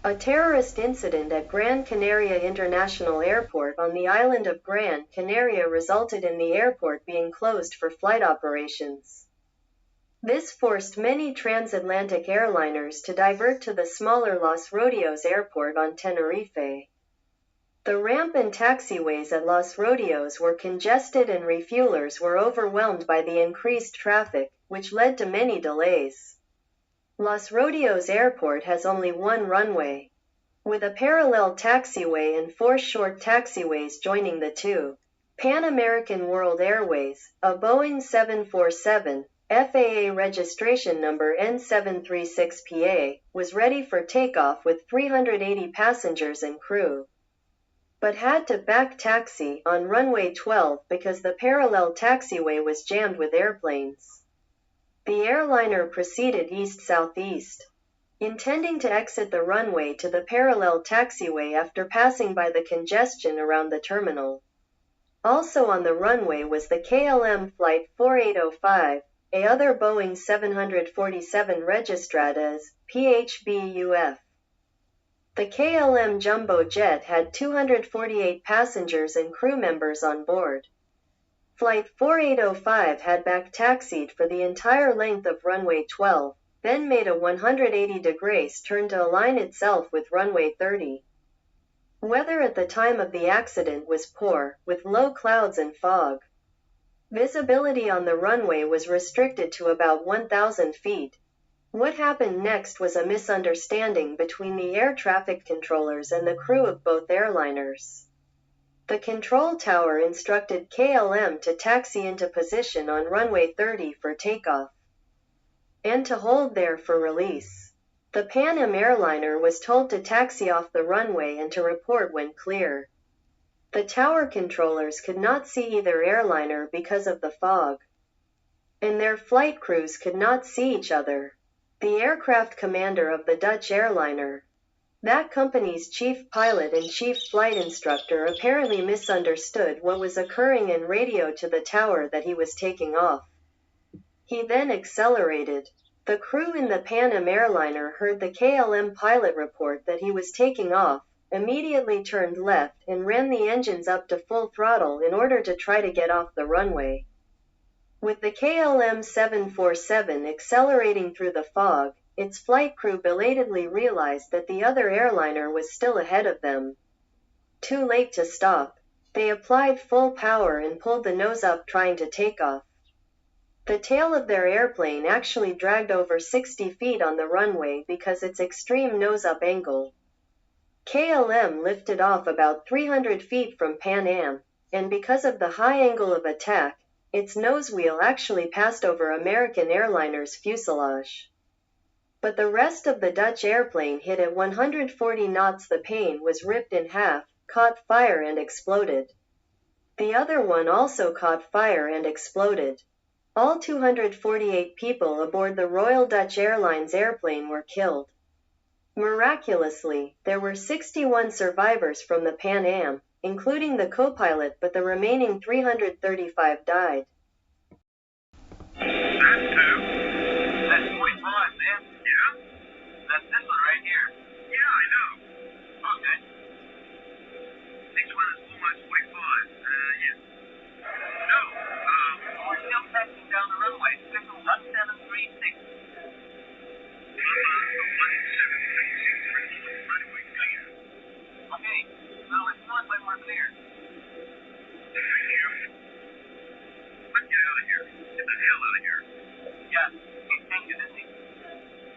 A terrorist incident at Gran Canaria International Airport on the island of Gran Canaria resulted in the airport being closed for flight operations. This forced many transatlantic airliners to divert to the smaller Los Rodeos airport on Tenerife. The ramp and taxiways at Los Rodeos were congested and refuelers were overwhelmed by the increased traffic, which led to many delays. Los Rodeos Airport has only one runway, with a parallel taxiway and 4 short taxiways joining the two. Pan American World Airways, a Boeing 747, FAA registration number N736PA, was ready for takeoff with 380 passengers and crew, but had to back taxi on runway 12 because the parallel taxiway was jammed with airplanes. The airliner proceeded east-southeast, intending to exit the runway to the parallel taxiway after passing by the congestion around the terminal. Also on the runway was the KLM Flight 4805, a other Boeing 747 registered as PHBUF. The KLM jumbo jet had 248 passengers and crew members on board. Flight 4805 had back taxied for the entire length of runway 12, then made a 180-degree turn to align itself with runway 30. Weather at the time of the accident was poor, with low clouds and fog. Visibility on the runway was restricted to about 1,000 feet. What happened next was a misunderstanding between the air traffic controllers and the crew of both airliners. The control tower instructed KLM to taxi into position on runway 30 for takeoff, and to hold there for release. The Pan Am airliner was told to taxi off the runway and to report when clear. The tower controllers could not see either airliner because of the fog, and their flight crews could not see each other. The aircraft commander of the Dutch airliner, that company's chief pilot and chief flight instructor, apparently misunderstood what was occurring and radioed to the tower that he was taking off. He then accelerated. The crew in the Pan Am airliner heard the KLM pilot report that he was taking off, immediately turned left and ran the engines up to full throttle in order to try to get off the runway. With the KLM 747 accelerating through the fog, its flight crew belatedly realized that the other airliner was still ahead of them. Too late to stop. They applied full power and pulled the nose up trying to take off. The tail of their airplane actually dragged over 60 feet on the runway because its extreme nose-up angle. KLM lifted off about 300 feet from Pan Am, and because of the high angle of attack, its nose wheel actually passed over American airliner's fuselage. But the rest of the Dutch airplane hit at 140 knots. The pane was ripped in half, caught fire and exploded. The other one also caught fire and exploded. All 248 people aboard the Royal Dutch Airlines airplane were killed. Miraculously, there were 61 survivors from the Pan Am, including the co-pilot, but the remaining 335 died. That's 45, man. Yeah? That's this one right here. Yeah, I know. Okay. Next one is almost 45. Yeah. No, we're still taxiing down the runway. Signal 1736. 1736, runway clear. Okay, well, it's not when we're clear. Thank you. Let's get out of here. Get the hell out of here. Yeah, he's taken, isn't he?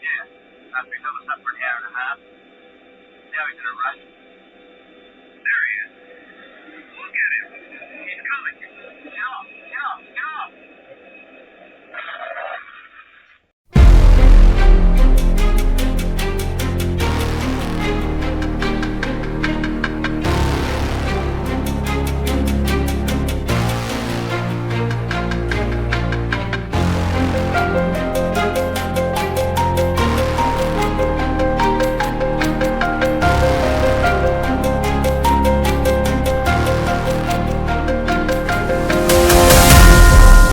Yeah, after he held us up for an hour and a half. Now he's in a rush. There he is. Look at him. He's coming. Yeah.